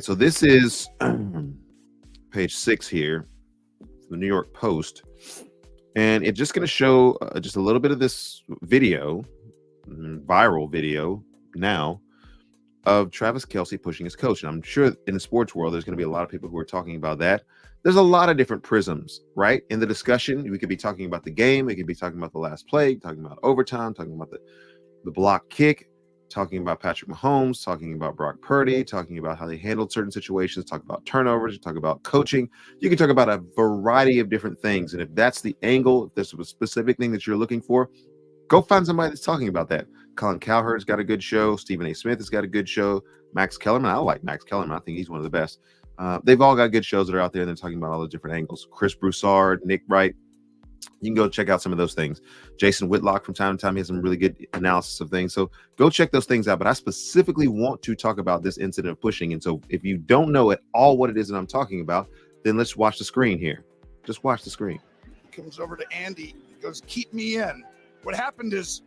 right, so this is page 6 here, the New York Post, and it's just going to show just a little bit of this video, viral video now, of Travis Kelce pushing his coach. And I'm sure in the sports world, there's going to be a lot of people who are talking about that. There's a lot of different prisms, right? In the discussion, we could be talking about the game. We could be talking about the last play, talking about overtime, talking about the block kick, talking about Patrick Mahomes, talking about Brock Purdy, talking about how they handled certain situations, talk about turnovers, talk about coaching. You can talk about a variety of different things. And if that's the angle, if there's a specific thing that you're looking for, go find somebody that's talking about that. Colin Cowherd's got a good show. Stephen A. Smith has got a good show. Max Kellerman, I like Max Kellerman. I think he's one of the best. They've all got good shows that are out there, and they're talking about all the different angles. Chris Broussard, Nick Wright. You can go check out some of those things. Jason Whitlock, from time to time, he has some really good analysis of things. So go check those things out. But I specifically want to talk about this incident of pushing. And so if you don't know at all what it is that I'm talking about, then let's watch the screen here. Just watch the screen. Comes over to Andy. He goes, keep me in. What happened is,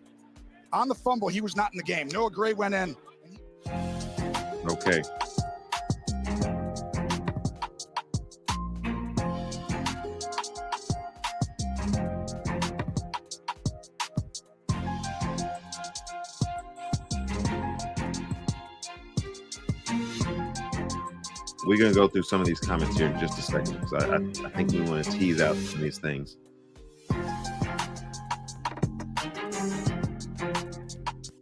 on the fumble, he was not in the game. Noah Gray went in. Okay. We're going to go through some of these comments here in just a second, because I think we want to tease out some of these things.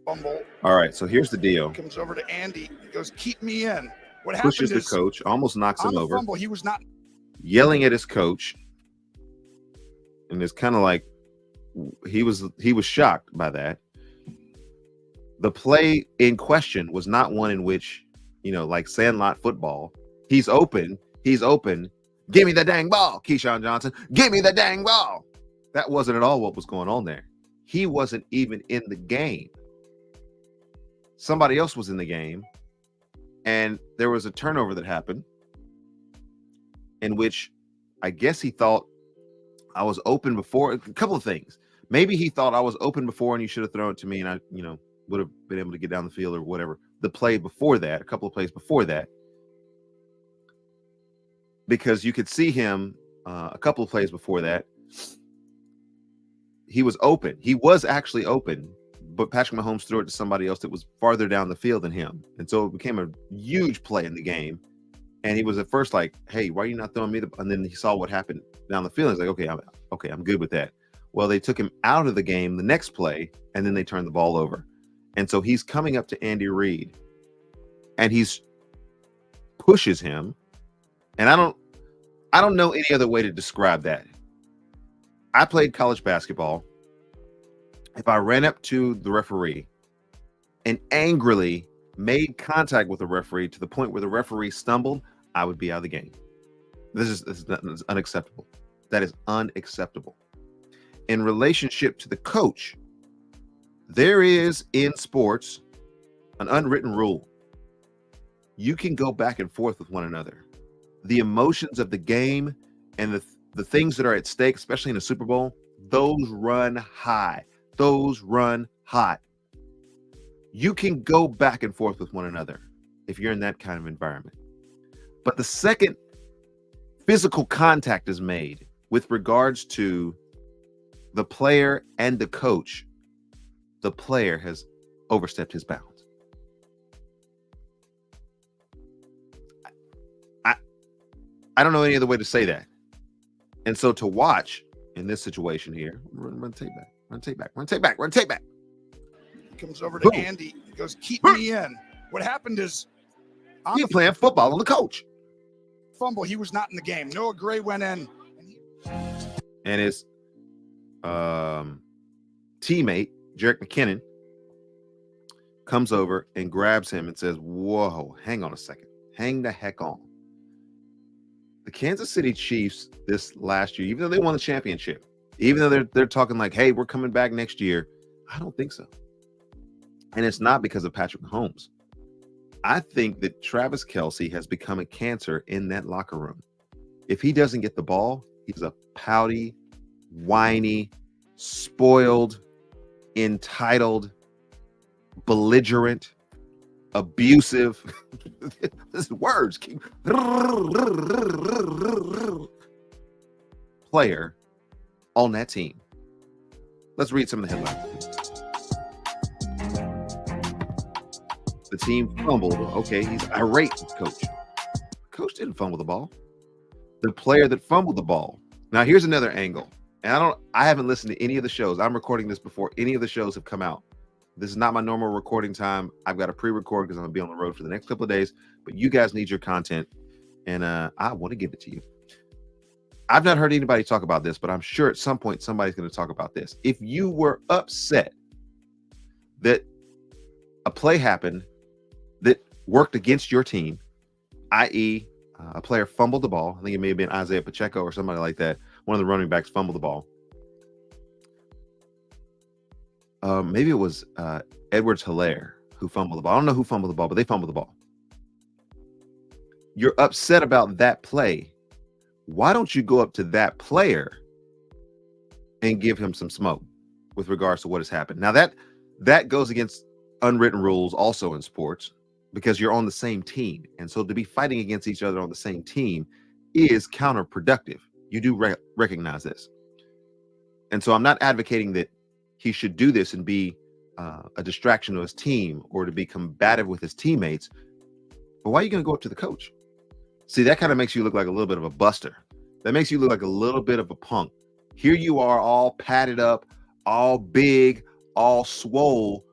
Fumble. All right, so here's the deal. Comes over to Andy. He goes, keep me in. What Pushes happened the is, coach, almost knocks him over. Fumble, he was not yelling at his coach. And it's kind of like he was shocked by that. The play in question was not one in which, like Sandlot football, he's open. Give me the dang ball, Keyshawn Johnson. Give me the dang ball. That wasn't at all what was going on there. He wasn't even in the game. Somebody else was in the game, and there was a turnover that happened in which I guess he thought I was open before. A couple of things. Maybe he thought I was open before and you should have thrown it to me, and I, would have been able to get down the field or whatever. The play before that, a couple of plays before that, because you could see him a couple of plays before that. He was open. He was actually open, but Patrick Mahomes threw it to somebody else that was farther down the field than him. And so it became a huge play in the game. And he was at first like, hey, why are you not throwing me and then he saw what happened down the field. He's like, okay, I'm good with that. Well, they took him out of the game the next play, and then they turned the ball over. And so he's coming up to Andy Reid, and he's pushes him. And I don't know any other way to describe that. I played college basketball. If I ran up to the referee and angrily made contact with the referee to the point where the referee stumbled, I would be out of the game. This is unacceptable. That is unacceptable. In relationship to the coach, there is in sports an unwritten rule. You can go back and forth with one another. The emotions of the game and the things that are at stake, especially in a Super Bowl, those run high. Those run hot. You can go back and forth with one another if you're in that kind of environment. But the second physical contact is made with regards to the player and the coach, the player has overstepped his bounds. I don't know any other way to say that. And so to watch in this situation here, run tape back. Comes over to Andy. He goes, keep me in. What happened is, you're playing football on the coach. Fumble, he was not in the game. Noah Gray went in. And his teammate, Jerick McKinnon, comes over and grabs him and says, whoa, hang on a second. Hang the heck on. The Kansas City Chiefs this last year, even though they won the championship, even though they're talking like, hey, we're coming back next year, I don't think so. And it's not because of Patrick Mahomes. I think that Travis Kelce has become a cancer in that locker room. If he doesn't get the ball, he's a pouty, whiny, spoiled, entitled, belligerent, abusive. This is words. Player on that team. Let's read some of the headlines. The team fumbled. Okay, he's irate, coach. Coach didn't fumble the ball. The player that fumbled the ball. Now, here's another angle. And I haven't listened to any of the shows. I'm recording this before any of the shows have come out. This is not my normal recording time. I've got to pre-record because I'm going to be on the road for the next couple of days. But you guys need your content, and I want to give it to you. I've not heard anybody talk about this, but I'm sure at some point somebody's going to talk about this. If you were upset that a play happened that worked against your team, i.e., a player fumbled the ball. I think it may have been Isaiah Pacheco or somebody like that. One of the running backs fumbled the ball. Maybe it was Edwards-Helaire who fumbled the ball. I don't know who fumbled the ball, but they fumbled the ball. You're upset about that play. Why don't you go up to that player and give him some smoke with regards to what has happened? Now, that goes against unwritten rules also in sports, because you're on the same team. And so to be fighting against each other on the same team is counterproductive. You do recognize this. And so I'm not advocating that he should do this and be a distraction to his team or to be combative with his teammates. But why are you going to go up to the coach? See, that kind of makes you look like a little bit of a buster. That makes you look like a little bit of a punk. Here you are, all padded up, all big, all swole.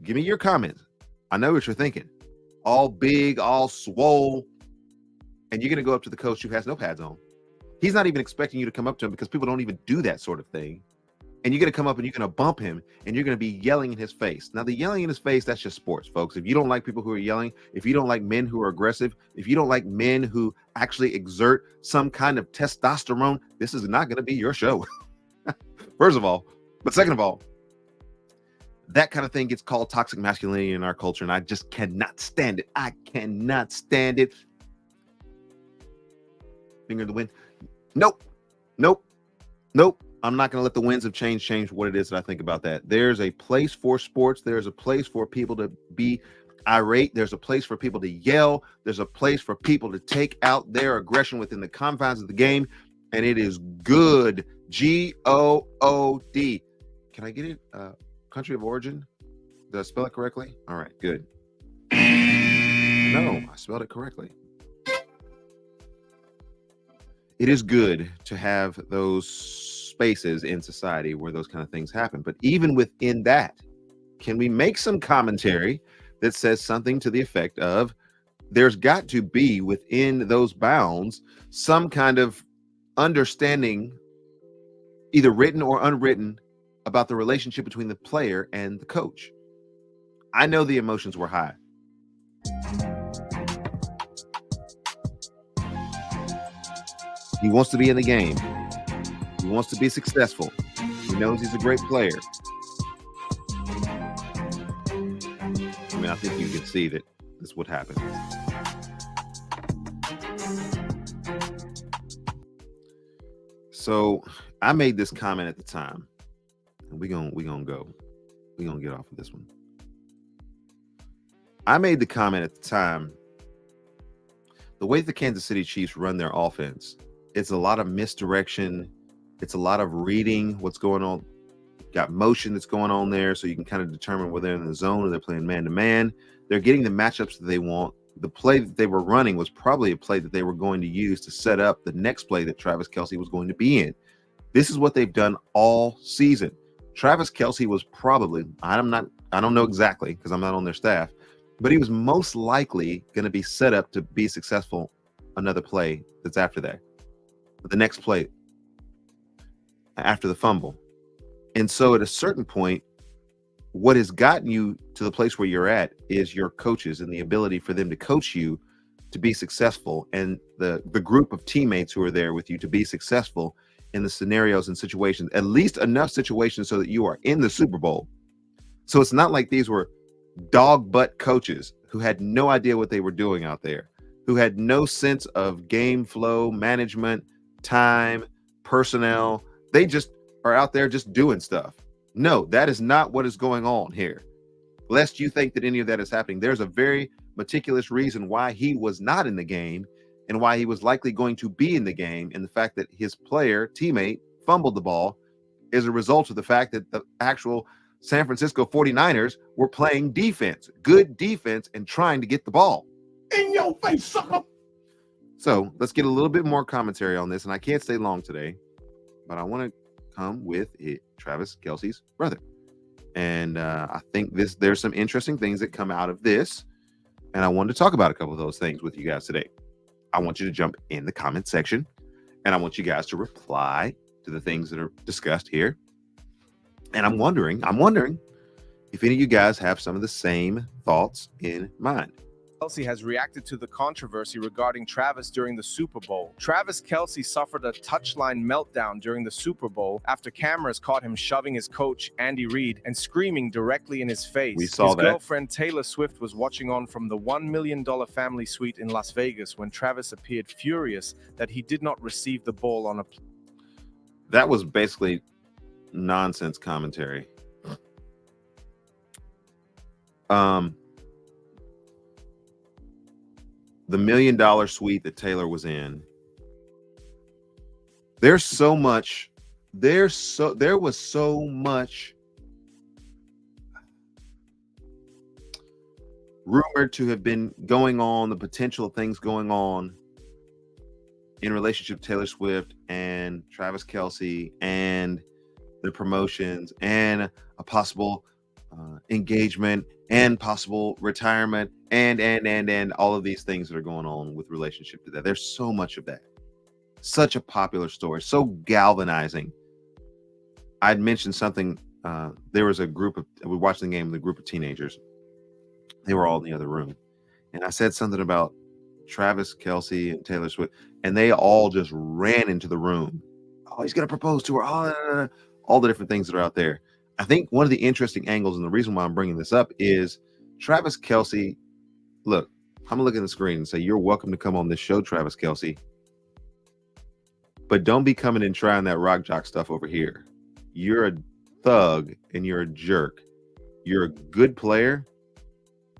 Give me your comments. I know what you're thinking. All big, all swole. And you're going to go up to the coach who has no pads on. He's not even expecting you to come up to him because people don't even do that sort of thing. And you're going to come up and you're going to bump him and you're going to be yelling in his face. Now, the yelling in his face, that's just sports, folks. If you don't like people who are yelling, if you don't like men who are aggressive, if you don't like men who actually exert some kind of testosterone, this is not going to be your show. First of all. But second of all, that kind of thing gets called toxic masculinity in our culture, and I just cannot stand it. I cannot stand it. Finger in the wind. Nope. I'm not going to let the winds of change what it is that I think about that. There's a place for sports. There's a place for people to be irate. There's a place for people to yell. There's a place for people to take out their aggression within the confines of the game, and it is good. Good. Can I get it? Country of origin? Did I spell it correctly? All right, good. No, I spelled it correctly. It is good to have those spaces in society where those kind of things happen. But even within that, can we make some commentary that says something to the effect of there's got to be within those bounds some kind of understanding, either written or unwritten, about the relationship between the player and the coach. I know the emotions were high. He wants to be in the game. He wants to be successful. He knows he's a great player. I mean, I think you can see that this is what happened. So I made this comment at the time. We're gonna get off of this one. I made the comment at the time, the way the Kansas City Chiefs run their offense, it's a lot of misdirection. It's a lot of reading what's going on. Got motion that's going on there, so you can kind of determine whether they're in the zone or they're playing man-to-man. They're getting the matchups that they want. The play that they were running was probably a play that they were going to use to set up the next play that Travis Kelce was going to be in. This is what they've done all season. Travis Kelce was probably, I don't know exactly because I'm not on their staff, but he was most likely going to be set up to be successful another play that's after that. The next play after the fumble. And so at a certain point, what has gotten you to the place where you're at is your coaches and the ability for them to coach you to be successful, and the group of teammates who are there with you to be successful in the scenarios and situations, at least enough situations so that you are in the Super Bowl. So it's not like these were dog butt coaches who had no idea what they were doing out there, who had no sense of game flow, management, time, personnel. They just are out there just doing stuff. No, that is not what is going on here. lest you think that any of that is happening. There's a very meticulous reason why he was not in the game and why he was likely going to be in the game. And the fact that his teammate fumbled the ball is a result of the fact that the actual San Francisco 49ers were playing defense, good defense, and trying to get the ball. In your face, sucker. So let's get a little bit more commentary on this. And I can't stay long today, but I want to come with Travis Kelce's brother. And I think there's some interesting things that come out of this. And I wanted to talk about a couple of those things with you guys today. I want you to jump in the comment section, and I want you guys to reply to the things that are discussed here. And I'm wondering if any of you guys have some of the same thoughts in mind. Kelce has reacted to the controversy regarding Travis during the Super Bowl. Travis Kelce suffered a touchline meltdown during the Super Bowl after cameras caught him shoving his coach, Andy Reid, and screaming directly in his face. We saw his that. girlfriend Taylor Swift was watching on from the $1 million family suite in Las Vegas when Travis appeared furious that he did not receive the ball on a play. That was basically nonsense commentary. The $1 million suite that Taylor was in, there was so much rumored to have been going on, the potential of things going on in relationship to Taylor Swift and Travis Kelce and the promotions and a possible engagement and possible retirement and all of these things that are going on with relationship to that. There's so much of that. Such a popular story, so galvanizing. I'd mentioned something. There was a group of, we watched the game with a group of teenagers. They were all in the other room. And I said something about Travis Kelce and Taylor Swift, and they all just ran into the room. Oh, he's going to propose to her. Oh, all the different things that are out there. I think one of the interesting angles, and the reason why I'm bringing this up, is Travis Kelce. Look, I'm going to look at the screen and say, you're welcome to come on this show, Travis Kelce. But don't be coming and trying that rock jock stuff over here. You're a thug and you're a jerk. You're a good player,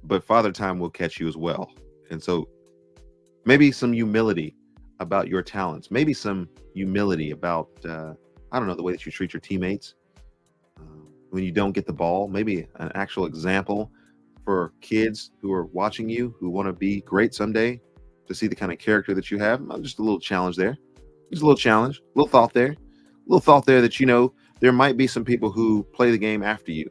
but Father Time will catch you as well. And so maybe some humility about your talents. Maybe some humility about, I don't know, the way that you treat your teammates. When you don't get the ball, maybe an actual example for kids who are watching you, who want to be great someday, to see the kind of character that you have. Just a little challenge there. Just a little challenge, a little thought there that, there might be some people who play the game after you.